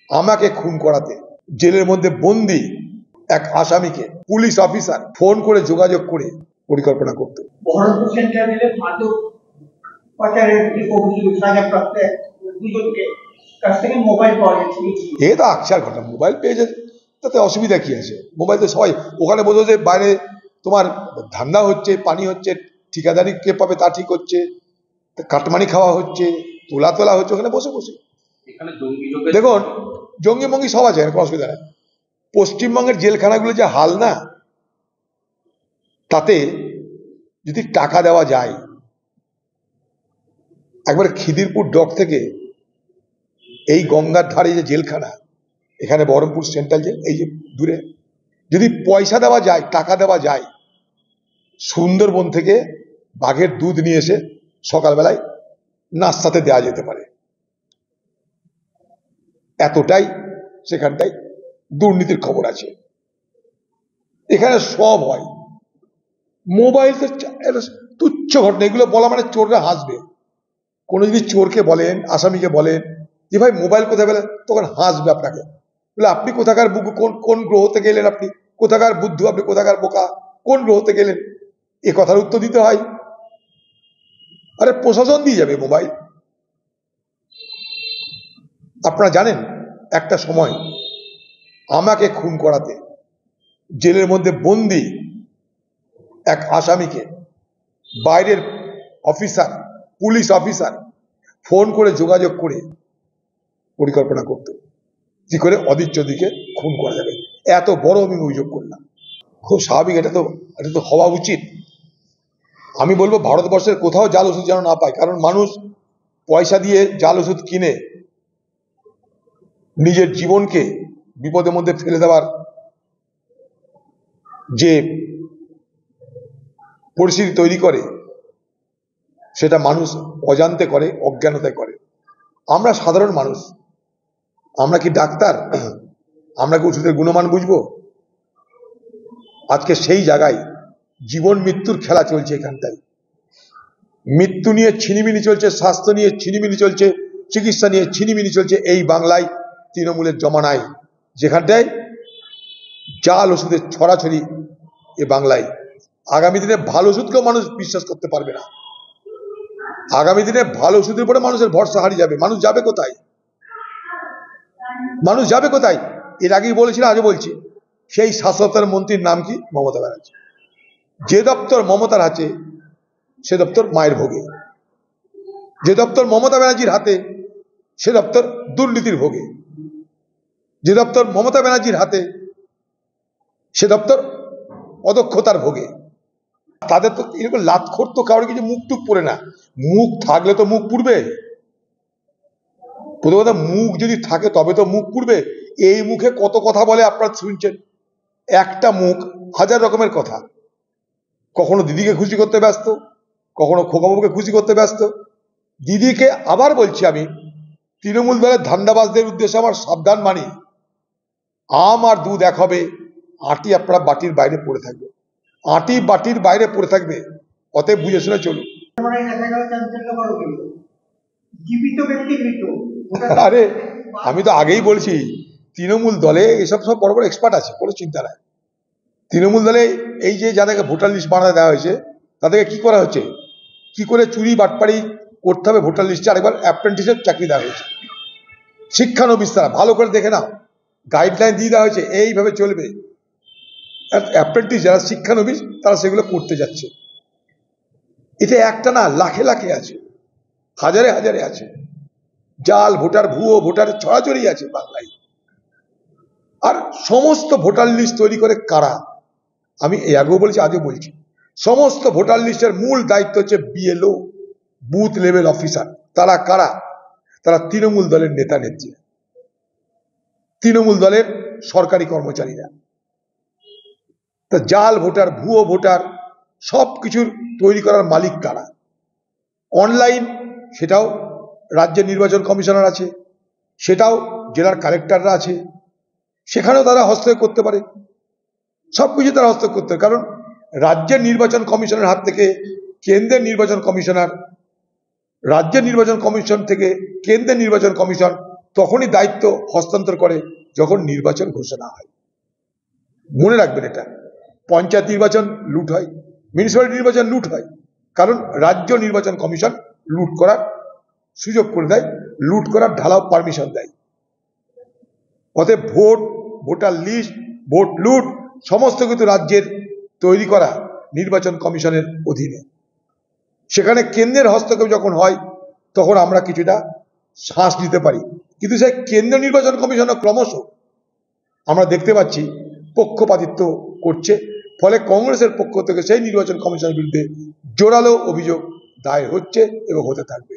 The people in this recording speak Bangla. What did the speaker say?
আমাকে খুন করাতে জেলের মধ্যে বন্দি এক আসামিকে পুলিশ অফিসার ফোন করে যোগাযোগ করে পরিকল্পনা করত। বহরমপুর সেন্ট্রাল জেলে মাদক পাচারের অভিযোগ সাজাপ্রাপ্ত দুজনকে কাছ থেকে মোবাইল পাওয়া গেছে। এ তো আকছার ঘটনা, মোবাইল পেয়ে যায় তাতে অসুবিধা কি আছে? মোবাইল তো সবাই ওখানে বসে যে বাইরে তোমার ধান্দা হচ্ছে, পানি হচ্ছে, ঠিকাদারি কে পাবে তা ঠিক হচ্ছে, কাটমানি খাওয়া হচ্ছে, তোলা হচ্ছে ওখানে বসে বসে। দেখুন জঙ্গি মঙ্গি সব আছে, কোনো অসুবিধা নেই। পশ্চিমবঙ্গের জেলখানাগুলো যে হাল না, তাতে যদি টাকা দেওয়া যায়, একবার খিদিরপুর ডক থেকে এই গঙ্গার ধারে যে জেলখানা, এখানে বহরমপুর সেন্ট্রাল জেল, এই যে দূরে, যদি পয়সা দেওয়া যায়, টাকা দেওয়া যায়, সুন্দরবন থেকে বাঘের দুধ নিয়ে এসে সকালবেলায় নাস্তাতে দেওয়া যেতে পারে। এতটাই সেখানটাই দুর্নীতির খবর আছে। এখানে সব হয়। মোবাইল তো তুচ্ছ ঘটনা, এগুলো বলা মানে চোররা হাসবে। কোনো যদি চোরকে বলেন, আসামিকে বলেন যে ভাই মোবাইল কোথায় পেলেন, তখন হাসবে আপনাকে, বলে আপনি কোথাকার কোন গ্রহতে গেলেন, আপনি কোথাকার বুদ্ধু, আপনি কোথাকার বোকা, কোন গ্রহতে গেলেন, এ কথার উত্তর দিতে হয়। আরে প্রশাসন দিয়ে যাবে মোবাইল। আপনারা জানেন একটা সময় আমাকে খুন করাতে জেলের মধ্যে বন্দি এক আসামিকে বাইরের অফিসার, পুলিশ অফিসার ফোন করে যোগাযোগ করে পরিকল্পনা করত কি করে অধীর চৌধুরীকে খুন করা যাবে। এত বড় আমি অভিযোগ করলাম, খুব স্বাভাবিক, এটা তো হওয়া উচিত। আমি বলবো ভারতবর্ষের কোথাও জাল ওষুধ যেন না পায়, কারণ মানুষ পয়সা দিয়ে জাল ওষুধ কিনে নিজের জীবনকে বিপদের মধ্যে ফেলে দেওয়ার যে পরিস্থিতি তৈরি করে, সেটা মানুষ অজান্তে করে, অজ্ঞানতায় করে। আমরা সাধারণ মানুষ, আমরা কি ডাক্তার? আমরা কি ওষুধের গুণমান বুঝবো? আজকে সেই জায়গায় জীবন মৃত্যুর খেলা চলছে এখানটায়। মৃত্যু নিয়ে ছিনিমিনি চলছে, স্বাস্থ্য নিয়ে ছিনিমিনি চলছে, চিকিৎসা নিয়ে ছিনিমিনি চলছে এই বাংলায়, তৃণমূলের জমানায়, যেখানটায় জাল ওষুধের ছড়াছড়ি এ বাংলায়। আগামী দিনে ভালো ওষুধকেও মানুষ বিশ্বাস করতে পারবে না। আগামী দিনে ভালো ওষুধের উপরে মানুষের ভরসা হারিয়ে যাবে। মানুষ যাবে কোথায়? মানুষ যাবে কোথায়? এর আগেই বলেছিলাম, আজও বলছি, সেই স্বাস্থ্য মন্ত্রীর নাম কি? মমতা ব্যানার্জি। যে দপ্তর মমতার আছে সে দপ্তর মায়ের ভোগে, যে দপ্তর মমতা ব্যানার্জির হাতে সে দপ্তর দুর্নীতির ভোগে, যে দপ্তর মমতা ব্যানার্জির হাতে সে দপ্তর অদক্ষতার ভোগে। তাদের তো এরকম লাতখোর তো কারোর কিছু মুখ টুক পড়ে না। মুখ থাকলে তো মুখ পুড়বে। প্রথম কথা, মুখ যদি থাকে তবে তো মুখ পুড়বে। এই মুখে কত কথা বলে আপনারা শুনছেন, একটা মুখ হাজার রকমের কথা। কখনো দিদিকে খুশি করতে ব্যস্ত, কখনো খোকাবাবুকে খুশি করতে ব্যস্ত। দিদিকে আবার বলছি, আমি তৃণমূল দলের ধান্দাবাজদের উদ্দেশ্যে আমার সাবধান বাণী, আম আর দুধ এক হবে, আটি আপনারা বাটির বাইরে পড়ে থাকবে, আটি বাটির বাইরে পড়ে থাকবে। অতএব বুঝে শুনে চলুন। আরে আমি তো আগেই বলছি, তৃণমূল দলে এসব সব বড় বড় এক্সপার্ট আছে, কোনো চিন্তা নাই। তৃণমূল দলে এই যে যাদেরকে ভোটার লিস্ট বানাতে দেওয়া হয়েছে, তাদেরকে কি করা হচ্ছে, কি করে চুরি বাটপাড়ি করতে হবে ভোটার লিস্টে আরেকবার অ্যাপ্রেন্টিসের চাকরি দেওয়া হয়েছে। শিক্ষানবিশ তারা, ভালো করে দেখে নাও, গাইডলাইন দিয়ে দেওয়া হয়েছে, এইভাবে চলবে। অ্যাপ্রেন্টিস যারা শিক্ষানবিশ তারা সেগুলো করতে যাচ্ছে। এটা একটা না, লাখে লাখে আছে, হাজারে হাজারে আছে। জাল ভোটার, ভুয়ো ভোটার ছড়াছড়ি আছে বাংলায়। আর সমস্ত ভোটার লিস্ট তৈরি করে কারা? আমি এই আগেও বলছি, আজও বলছি, সমস্ত ভোটার লিস্টের মূল দায়িত্ব হচ্ছে বিএলও, বুথ লেভেল অফিসার। তারা কারা? তারা তৃণমূল দলের নেতা নেত্রী, তৃণমূল দলের সরকারি কর্মচারীরা। তা জাল ভোটার, ভুয়ো ভোটার সব কিছুর তৈরি করার মালিক কারা? অনলাইন, সেটাও রাজ্যের নির্বাচন কমিশনার আছে, সেটাও জেলার কালেক্টররা আছে, সেখানেও তারা হস্তক্ষেপ করতে পারে। সবকিছু তারা হস্তক্ষেপ করতে পারে, কারণ রাজ্যের নির্বাচন কমিশনের হাত থেকে কেন্দ্রের নির্বাচন কমিশনার, রাজ্যের নির্বাচন কমিশন থেকে কেন্দ্রের নির্বাচন কমিশন তখনই দায়িত্ব হস্তান্তর করে যখন নির্বাচন ঘোষণা হয়। মনে রাখবেন এটা, পঞ্চায়েত নির্বাচন লুট হয়, মিউনিসিপ্যালিটি নির্বাচন লুট হয়, কারণ রাজ্য নির্বাচন কমিশন লুট করার সুযোগ করে দেয়, লুট করার ঢালাও পারমিশন দেয়। অতএব ভোট, ভোটার লিস্ট, ভোট লুট সমস্ত কিছু রাজ্যের তৈরি করা নির্বাচন কমিশনের অধীনে। সেখানে কেন্দ্রের হস্তক্ষেপ যখন হয় তখন আমরা কিছুটা শ্বাস নিতে পারি, কিন্তু সেই কেন্দ্রীয় নির্বাচন কমিশনও ক্রমশ আমরা দেখতে পাচ্ছি পক্ষপাতিত্ব করছে। ফলে কংগ্রেসের পক্ষ থেকে সেই নির্বাচন কমিশনের বিরুদ্ধে জোরালো অভিযোগ দায়ের হচ্ছে এবং হতে থাকবে।